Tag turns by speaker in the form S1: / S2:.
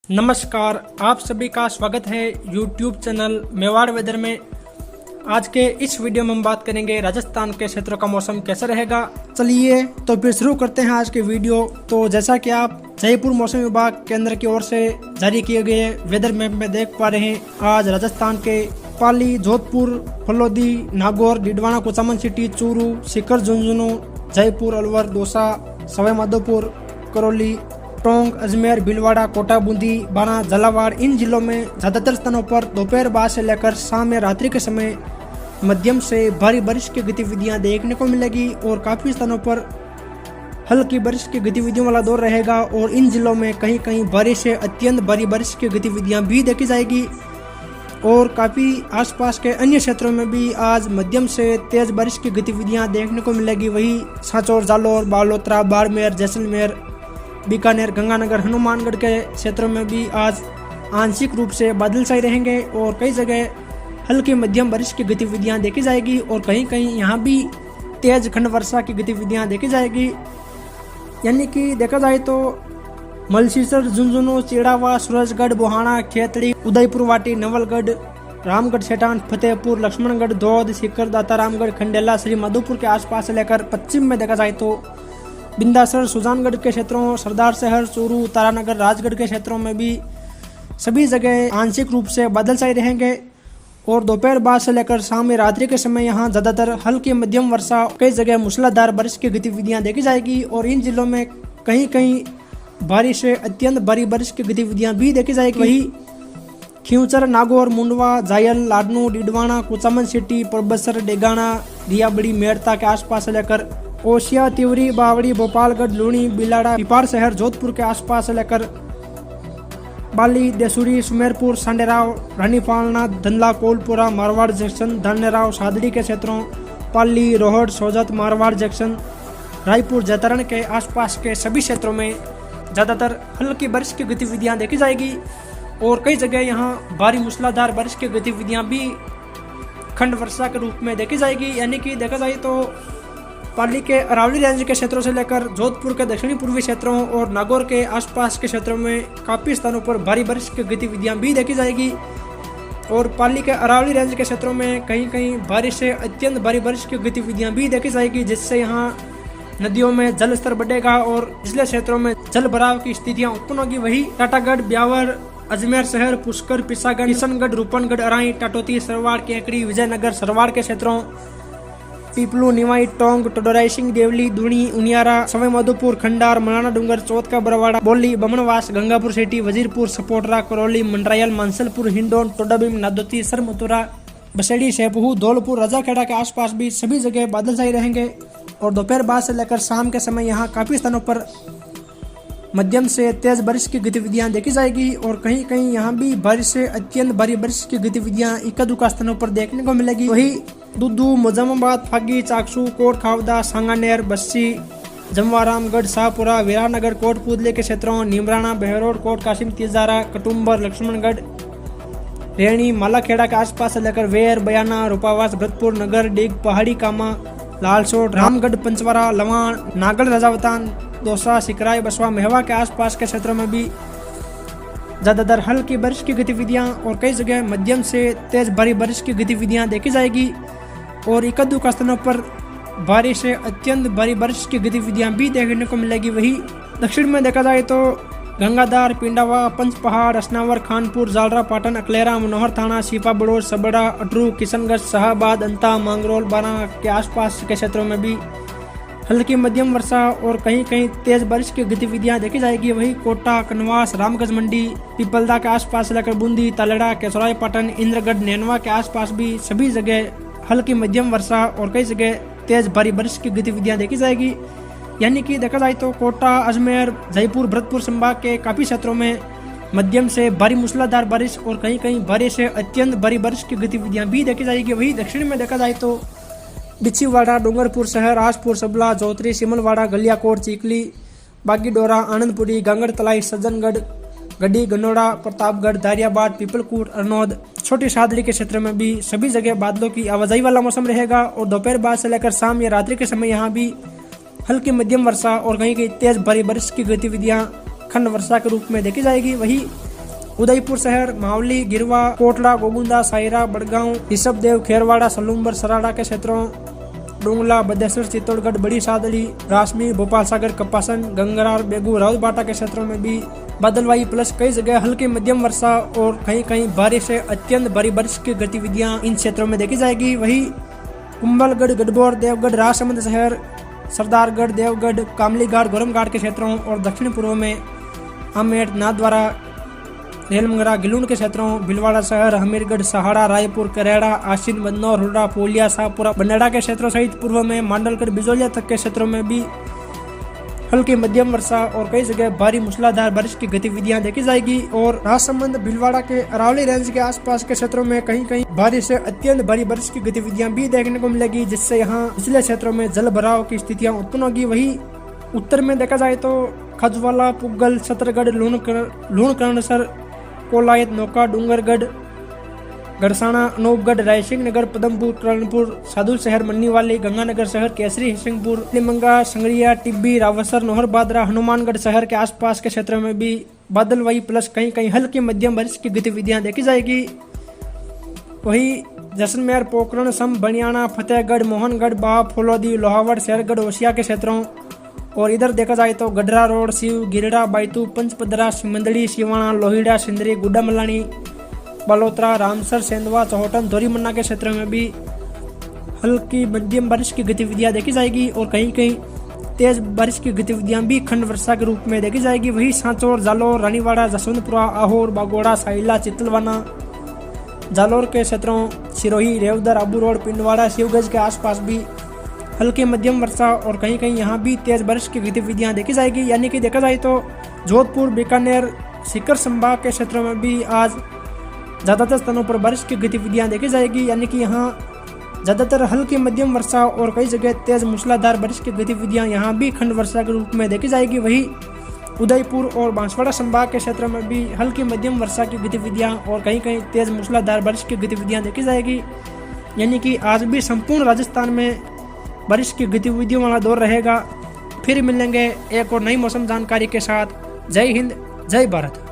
S1: नमस्कार, आप सभी का स्वागत है YouTube चैनल मेवाड़ वेदर में। आज के इस वीडियो में हम बात करेंगे राजस्थान के क्षेत्रों का मौसम कैसा रहेगा। चलिए तो फिर शुरू करते हैं आज के वीडियो। तो जैसा कि आप जयपुर मौसम विभाग केंद्र की ओर से जारी किए गए वेदर मैप में देख पा रहे हैं, आज राजस्थान के पाली, जोधपुर, फलोदी, नागौर, डिडवाना, कुचामन सिटी, चूरू, सीकर, झुंझुनू, जयपुर, अलवर, दौसा, सवाई माधोपुर, करौली, टोंक, अजमेर, भीलवाड़ा, कोटा, बूंदी, बाना, झालावाड़, इन जिलों में ज्यादातर स्थानों पर दोपहर बाद से लेकर शाम या रात्रि के समय मध्यम से भारी बारिश की गतिविधियां देखने को मिलेगी और काफी स्थानों पर हल्की बारिश की गतिविधियों वाला दौर रहेगा और इन जिलों में कहीं कहीं बारिश से अत्यंत भारी बारिश की गतिविधियां भी देखी जाएगी और काफी आसपास के अन्य क्षेत्रों में भी आज मध्यम से तेज बारिश की गतिविधियां देखने को मिलेगी। वही सांचौर, जालौर, बालोतरा, बाड़मेर, जैसलमेर, बीकानेर, गंगानगर, हनुमानगढ़ के क्षेत्रों में भी आज आंशिक रूप से बादल छाए रहेंगे और कई जगह हल्की मध्यम बारिश की गतिविधियां देखी जाएगी और कहीं कहीं यहाँ भी तेज खंड वर्षा की गतिविधियां देखी जाएगी। यानी कि देखा जाए तो मलसीसर, झुंझुनू, चिड़ावा, सूरजगढ़, बुहाना, खेतड़ी, उदयपुर वाटी, नवलगढ़, रामगढ़, सेठान, फतेहपुर, लक्ष्मणगढ़, धौद, सीकर, दातारामगढ़, खंडेला, श्री माधोपुर के आसपास से लेकर पश्चिम में देखा जाए तो बिंदासर, सुजानगढ़ के क्षेत्रों, सरदार शहर, चूरू, तारानगर, राजगढ़ के क्षेत्रों में भी सभी जगह आंशिक रूप से बादल छाए रहेंगे और दोपहर बाद से लेकर शाम या रात्रि के समय यहाँ ज्यादातर हल्की मध्यम वर्षा, कई जगह मूसलाधार बारिश की गतिविधियां देखी जाएगी और इन जिलों में कहीं कहीं बारिश से अत्यंत भारी बारिश की गतिविधियां भी देखी जाएगी। वही खींवचर, नागौर, मुंडवा, जायल, लाडनू, डिडवाना, कुचामन सिटी, परबसर, डेगाना, रियाबड़ी, मेड़ता के आसपास से लेकर ओसिया, तिवरी, बावड़ी, भोपालगढ़, लूणी, बिलाड़ा, पिपाड़ शहर, जोधपुर के आसपास से लेकर बाली, देसूरी, सुमेरपुर, सांडेराव, रानीपालना, धनला, कोलपुरा, मारवाड़ जंक्शन, धनेराव, सादड़ी के क्षेत्रों, पाली, रोहड़, सोजत, मारवाड़ जंक्शन, रायपुर, जैतरण के आसपास के सभी क्षेत्रों में ज्यादातर हल्की बारिश की गतिविधियां देखी जाएगी और कई जगह यहाँ भारी मूसलाधार बारिश की गतिविधियां भी खंड वर्षा के रूप में देखी जाएगी। यानी कि देखा जाए तो पाली के अरावली रेंज के क्षेत्रों से लेकर जोधपुर के दक्षिणी पूर्वी क्षेत्रों और नागौर के आसपास के क्षेत्रों में काफी स्थानों पर भारी बारिश की गतिविधियां भी देखी जाएगी और पाली के अरावली रेंज के क्षेत्रों में कहीं कहीं बारिश से अत्यंत भारी बारिश की गतिविधियां भी देखी जाएगी, जिससे यहाँ नदियों में जल स्तर बढ़ेगा और निचले क्षेत्रों में जल भराव की स्थितियां उत्पन्न होगी। वही टाटागढ़, ब्यावर, अजमेर शहर, पुष्कर, पिसागढ़, किशनगढ़, रूपनगढ़, अराई, टाटोती, सरवाड़, केकड़ी, विजयनगर, सरवाड़ के क्षेत्रों, पीपलू, निवाई, टोंग, टोडराई सिंह, देवली, दूनी, उनियारा, सवाई माधोपुर, खंडार, मलाना डूंगर, चौथका, बरवाड़ा, बोली, बमनवास, गंगापुर सिटी, वजीरपुर, सपोटरा, करौली, मंडरायल, मानसलपुर, हिंडोन, टोडाभीम, नादोती, सरमथुरा, बसेड़ी, शेपहू, धौलपुर, रजाखेड़ा के आसपास भी सभी जगह बादल छाए रहेंगे और दोपहर बाद से लेकर शाम के समय यहाँ काफी स्थानों पर मध्यम से तेज बारिश की गतिविधियां देखी जाएगी और कहीं कहीं यहाँ भी बारिश से अत्यंत भारी बारिश की गतिविधियां इक्का दुक्का स्थानों पर देखने को मिलेगी। वही दुद्दू, मोजामाबाद, फागी, चाकसू, कोट खावदा, सांगानेर, बस्सी, जमवारामगढ़, शाहपुरा, वीरानगर, कोटपूतली के क्षेत्रों, नीमराना, बहरोड, कोट कासिम, तिजारा, कटुम्बर, लक्ष्मणगढ़, रेणी, मालाखेड़ा के आसपास से लेकर वेर, बयाना, रूपावास, भरतपुर, नगर, डिग, पहाड़ी, कामा, लालसोट, रामगढ़, पंचवरा, लवाण, नागल, रजावतान, दौसा, सिकराई, बसवा, मेहवा के आसपास के क्षेत्रों में भी ज्यादातर हल्की बारिश की गतिविधियां और कई जगह मध्यम से तेज भारी बारिश की गतिविधियां देखी जाएगी और एक दुक्का स्थानों पर बारिश से अत्यंत भारी बारिश की गतिविधियां भी देखने को मिलेगी। वही दक्षिण में देखा जाए तो गंगाधार, पिंडावा, पंचपहाड़, असनावर, खानपुर, जालरा, पाटन, अकलेरा, मनोहर थाना, सीपा बड़ोर, सबड़ा, अटरू, किशनगढ़, शाहबाद, अंता, मांगरोल, बाना के आसपास के क्षेत्रों में भी हल्की मध्यम वर्षा और कहीं कहीं तेज बारिश की गतिविधियां देखी जाएगी। वही कोटा, कनवास, रामगंज मंडी, पिपलदा के आसपास लेकर बूंदी, तालेड़ा, केसराय, पाटन, इंद्रगढ़, नैनवा के आसपास भी सभी जगह हल्की मध्यम वर्षा और कई जगह तेज भारी बारिश की गतिविधियां देखी जाएगी। यानी कि देखा जाए तो कोटा, अजमेर, जयपुर, भरतपुर संभाग के काफी क्षेत्रों में मध्यम से भारी मूसलाधार बारिश और कहीं कहीं भारी से अत्यंत भारी बारिश की गतिविधियां भी देखी जाएगी। वही दक्षिण में देखा जाए तो बिछीवाड़ा, डूंगरपुर शहर, आसपुर, सबला, जोतरी, सिमलवाड़ा, गलियाकोट, चीकली, बागीडोरा, आनंदपुरी, गांगड़ तलाई, सज्जनगढ़, गड्डी, गनोड़ा, प्रतापगढ़, दारियाबाद, पीपलकूट, अरनौद, छोटी सादड़ी के क्षेत्र में भी सभी जगह बादलों की आवाजाही वाला मौसम रहेगा और दोपहर बाद से लेकर शाम या रात्रि के समय यहाँ भी हल्की मध्यम वर्षा और कहीं कहीं तेज भारी बारिश की गतिविधियां खंड वर्षा के रूप में देखी जाएगी। वही उदयपुर शहर, मावली, गिरवा, कोटला, गोगुंदा, सायरा, बड़गांव, ऋषभदेव, खेरवाड़ा, सलूम्बर, सराड़ा के क्षेत्रों, डोंगला, बदेसर, चित्तौड़गढ़, बड़ी सादड़ी, रासमी, भोपाल सागर, कपासन, गंगरार, बेगू, राउतबाटा के क्षेत्रों में भी बादलवाई प्लस कई जगह हल्की मध्यम वर्षा और कहीं कहीं भारी से अत्यंत भारी बारिश की गतिविधियां इन क्षेत्रों में देखी जाएगी। वही कुंभलगढ़, गढ़बोर, देवगढ़, राजसमंद शहर, सरदारगढ़, देवगढ़, कामलीघाट, गोरमघाट के क्षेत्रों और दक्षिण पूर्व में आमेर, नाथद्वारा, रेलमंगरा, गिलून के क्षेत्रों, भिलवाड़ा शहर, हमीरगढ़, सहाड़ा, रायपुर, करेड़ा, आशीन, बन्नौर, हुर्रा, पोलिया, शाहपुरा, बनेड़ा के क्षेत्रों सहित पूर्व में मांडलगढ़, बिजोलिया तक के क्षेत्रों में भी हल्की मध्यम वर्षा और कई जगह भारी मूसलाधार बारिश की गतिविधियां देखी जाएगी। और राजसमंद, भिलवाड़ा के अरावली रेंज के आसपास के क्षेत्रों में कहीं कहीं भारी से अत्यंत भारी बारिश की गतिविधियां भी देखने को मिलेगी, जिससे यहाँ निचले क्षेत्रों में जल भराव की स्थितियां उत्पन्न होगी। वही उत्तर में देखा जाए तो खजवाला, पुगल, छतरगढ़, लूणकरणसर, कोलायत, नौका, डूंगरगढ़, गड़साना, अनूपगढ़, रायसिंह नगर, पदमपुर, कर्णपुर, साधु शहर, मन्नीवाली, गंगानगर शहर, केसरी, हिसिंगपुर, लिमंगा, संगरिया, टिब्बी, रावसर, नोहर बादरा, हनुमानगढ़ शहर के आसपास के क्षेत्रों में भी बादलवाई प्लस कहीं कहीं हल्की मध्यम बारिश की गतिविधियां देखी जाएगी। वही जैसलमेर, पोखरण, सम, बनियाना, फतेहगढ़, मोहनगढ़, बाह, फुलौदी, लोहावड़, शेरगढ़, ओसिया के क्षेत्रों और इधर देखा जाए तो गडरा रोड, शिव, गिरड़ा, बायतू, पंचपदरा, सिमंदड़ी, सिवाना, लोहिड़ा, सिंदरी, गुड्डा मलानी, बलोत्रा, रामसर, सेंधवा, चौहटन, धोरीमन्ना के क्षेत्र में भी हल्की मध्यम बारिश की गतिविधियां देखी जाएगी और कहीं कहीं तेज बारिश की गतिविधियां भी खंड वर्षा के रूप में देखी जाएगी। वही सांचौर, जालोर, रानीवाड़ा, जसवंतपुरा, आहोर, बागोड़ा, साइला, चितलवाना, जालोर के क्षेत्रों, सिरोही, रेवदर, आबू रोड, पिंडवाड़ा, शिवगंज के आसपास भी हल्की मध्यम वर्षा और कहीं कहीं यहाँ भी तेज बारिश की गतिविधियां देखी जाएगी। यानी कि देखा जाए तो जोधपुर, बीकानेर, सीकर संभाग के क्षेत्रों में भी आज ज़्यादातर स्थानों पर बारिश की गतिविधियां देखी जाएगी। यानी कि यहाँ ज़्यादातर हल्की मध्यम वर्षा और कई जगह तेज मूसलाधार बारिश की गतिविधियां यहाँ भी खंड वर्षा के रूप में देखी जाएगी। वही उदयपुर और बांसवाड़ा संभाग के क्षेत्रों में भी हल्की मध्यम वर्षा की गतिविधियां और कहीं कहीं तेज मूसलाधार बारिश की गतिविधियां देखी जाएगी। यानी कि आज भी संपूर्ण राजस्थान में बारिश की गतिविधियों वाला दौर रहेगा। फिर मिलेंगे एक और नई मौसम जानकारी के साथ। जय हिंद, जय भारत।